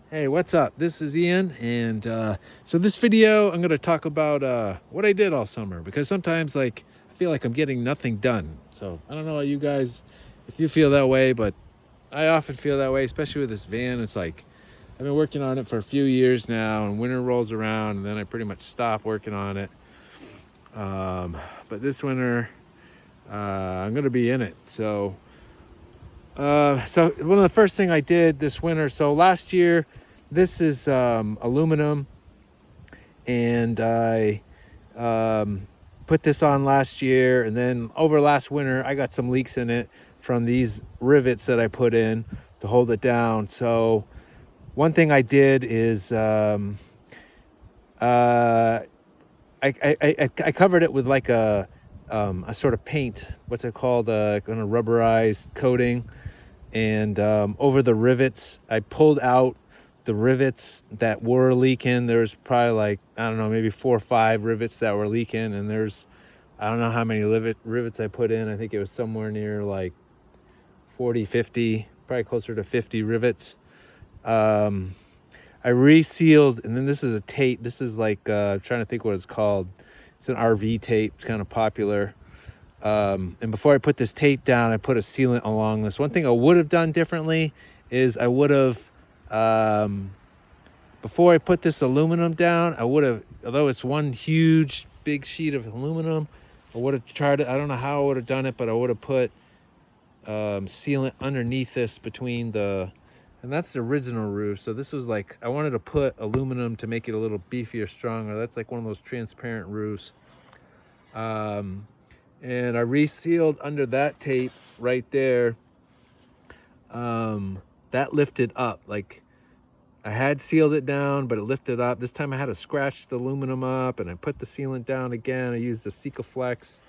Hey, what's up? This is Ian, and so this video I'm going to talk about what I did all summer because sometimes I feel like I'm getting nothing done. So I don't know about you guys if you feel that way, but I often feel that way, especially with this van. It's like I've been working on it for a few years now, and winter rolls around, and then I pretty much stop working on it. Um, but this winter, I'm going to be in it. So one of the first thing I did this winter. So last year, this is aluminum, and I put this on last year, and then over last winter, I got some leaks in it from these rivets that I put in to hold it down. So one thing I did is uh, I covered it with like a sort of paint. What's it called? Kind of rubberized coating. And over the rivets, I pulled out the rivets that were leaking. There's probably like, I don't know, maybe 4 or 5 rivets that were leaking. And I don't know how many rivets I put in. I think it was somewhere near like 40, 50, probably closer to 50 rivets. I resealed, and then this is a tape. This is like, I'm trying to think what it's called. It's an RV tape. It's kind of popular. And before I put this tape down, I put a sealant along this. One thing I would have done differently is I would have, before I put this aluminum down, I would have, although it's one huge big sheet of aluminum, I would have tried it. I don't know how I would have done it, but I would have put sealant underneath this between and that's the original roof. So this was like, I wanted to put aluminum to make it a little beefier, stronger. That's like one of those transparent roofs. And I resealed under that tape right there. That lifted up. Like I had sealed it down, but it lifted up. This time I had to scratch the aluminum up, and I put the sealant down again. I used the Sikaflex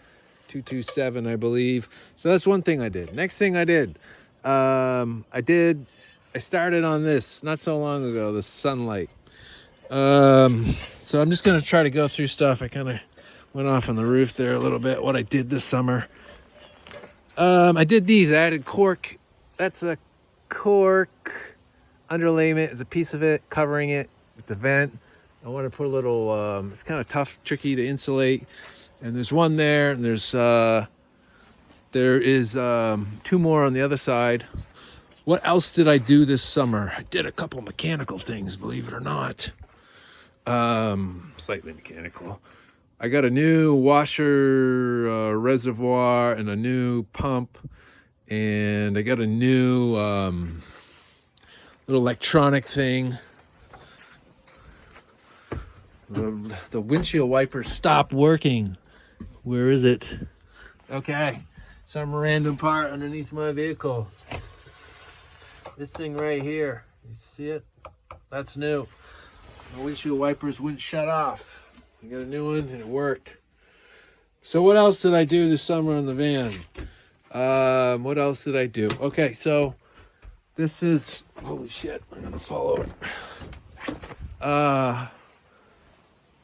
227, I believe. So that's one thing I did. Next thing I did, I started on this not so long ago, the Sunlight. So I'm just gonna try to go through stuff. I kind of went off on the roof there a little bit. What I did this summer. I did these. I added cork. That's a cork underlayment. Is a piece of it covering it. It's a vent. I want to put a little. It's kind of tough, tricky to insulate. And there's one there, and there is 2 more on the other side. What else did I do this summer? I did a couple mechanical things, believe it or not. Slightly mechanical. I got a new washer reservoir and a new pump, and I got a new little electronic thing. The windshield wiper stopped working. Where is it? Okay, some random part underneath my vehicle. This thing right here. You see it? That's new. The windshield wipers wouldn't shut off. I got a new one and it worked. So what else did I do this summer in the van? What else did I do? Okay, so this is, holy shit, I'm gonna fall over.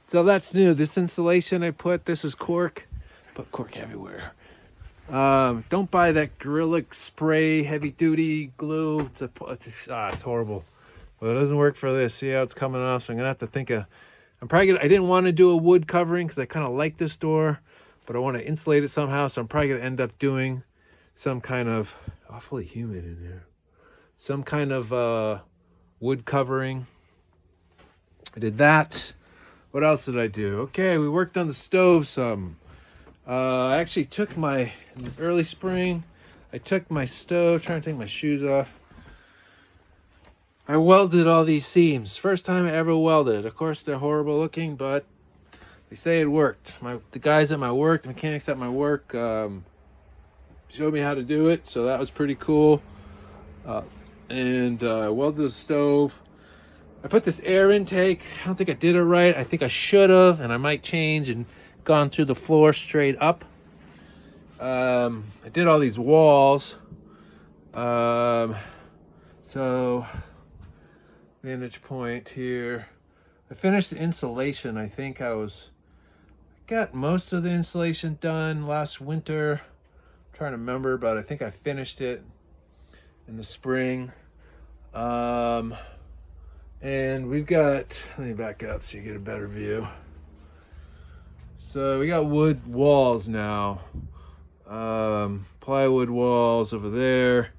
So that's new. This insulation I put, this is cork. Put cork everywhere. Don't buy that Gorilla Spray heavy duty glue. It's horrible. Well, it doesn't work for this. See how it's coming off? So I'm gonna have to think of. I didn't want to do a wood covering because I kind of like this door, but I want to insulate it somehow. So I'm probably gonna end up doing some kind of awfully humid in there. Some kind of wood covering. I did that. What else did I do? Okay, we worked on the stove some. I actually took in the early spring, I took my stove, trying to take my shoes off. I welded all these seams. First time I ever welded. Of course, they're horrible looking, but they say it worked. The guys at my work, the mechanics at my work, showed me how to do it, so that was pretty cool. And I welded the stove. I put this air intake. I don't think I did it right. I think I should have, and I might change and gone through the floor straight up. I did all these walls. So vantage point here. I finished the insulation. I think I got most of the insulation done last winter. I'm trying to remember, but I think I finished it in the spring. And we've got, let me back up so you get a better view. So we got wood walls now. Plywood walls over there.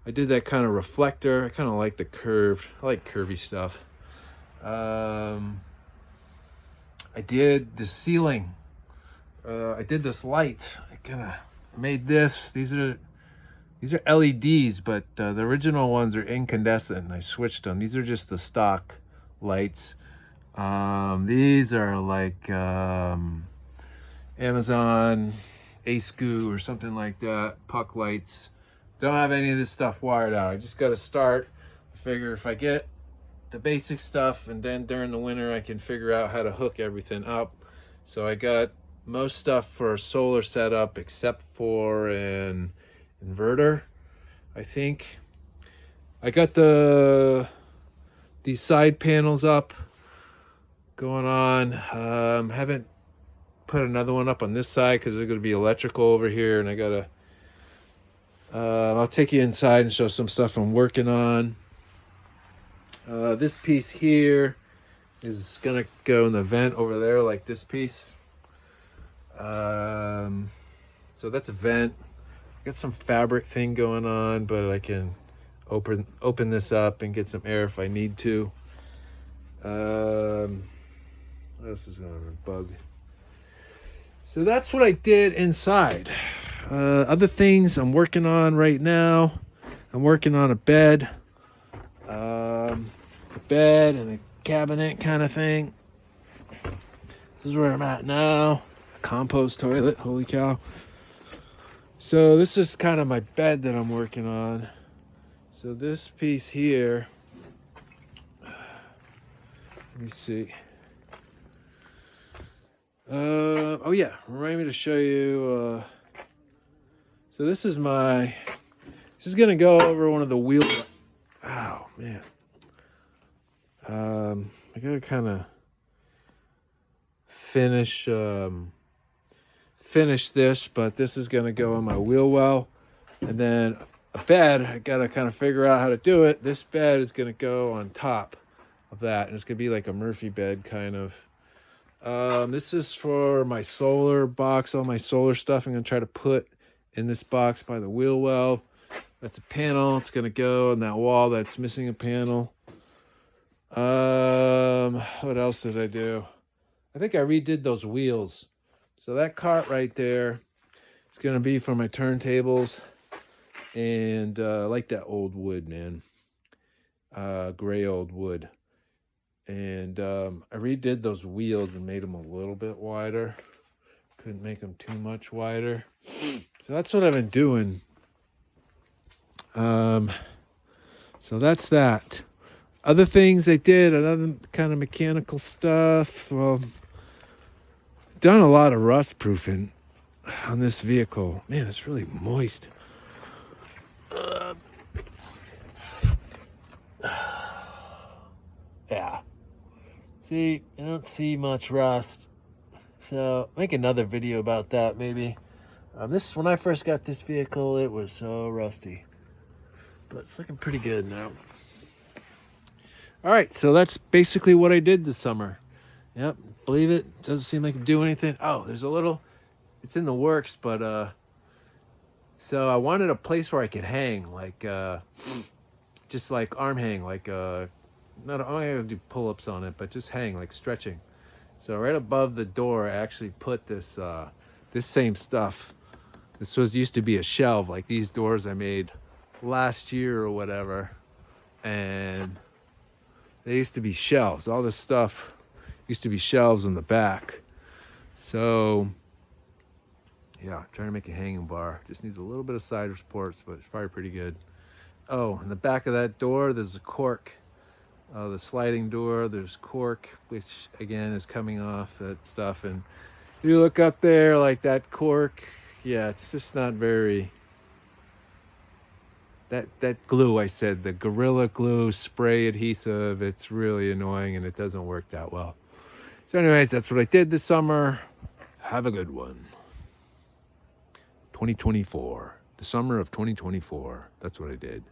I did that kind of reflector. I kind of like the curved. I like curvy stuff. I did the ceiling. I did this light. I kind of made this. These are LEDs, but the original ones are incandescent, and I switched them. These are just the stock lights. These are like Amazon ASCU or something like that, puck lights. Don't have any of this stuff wired out. I just got to start. I figure if I get the basic stuff, and then during the winter I can figure out how to hook everything up. So I got most stuff for a solar setup except for an inverter, I think. I got these side panels up going on. Haven't put another one up on this side because there's going to be electrical over here, and I gotta I'll take you inside and show some stuff I'm working on. This piece here is gonna go in the vent over there, like this piece. So that's a vent. Got some fabric thing going on, but I can open this up and get some air if I need to. What else is going on? Bug. So that's what I did inside. Other things I'm working on right now. I'm working on a bed. A bed and a cabinet kind of thing. This is where I'm at now. A compost toilet, holy cow. So this is kind of my bed that I'm working on. So this piece here, let me see. Oh yeah, remind me to show you. So this is gonna go over one of the wheel. Ow, man. I gotta kind of finish this, but this is gonna go on my wheel well, and then a bed. I gotta kind of figure out how to do it. This bed is gonna go on top of that, and it's gonna be like a Murphy bed kind of. This is for my solar box, all my solar stuff I'm gonna try to put in this box by the wheel well. That's a panel. It's gonna go on that wall that's missing a panel. What else did I do? I think I redid those wheels. So that cart right there is gonna be for my turntables, and I like that old wood, man. Gray old wood. And I redid those wheels and made them a little bit wider. Couldn't make them too much wider. So that's what I've been doing. So that's that. Other things I did, another kind of mechanical stuff. Done a lot of rust proofing on this vehicle. Man, it's really moist. Yeah. See, I don't see much rust. So make another video about that maybe. When I first got this vehicle, it was so rusty. But it's looking pretty good now. All right, so that's basically what I did this summer. Yep, believe it. Doesn't seem like I do anything. Oh, there's a little, it's in the works, but so I wanted a place where I could hang, like just like arm hang, like not I'm not gonna do pull-ups on it, but just hang, like stretching. So right above the door, I actually put this this same stuff. This used to be a shelf, like these doors I made last year or whatever, and they used to be shelves. All this stuff used to be shelves in the back. So yeah, trying to make a hanging bar. Just needs a little bit of side supports, but it's probably pretty good. Oh, in the back of that door, there's a cork. The sliding door, there's cork, which again is coming off that stuff. And you look up there, like that cork, yeah, it's just not very, that glue I said, the Gorilla Glue spray adhesive, it's really annoying and it doesn't work that well. So anyways, that's what I did this summer. Have a good one. 2024, the summer of 2024, that's what I did.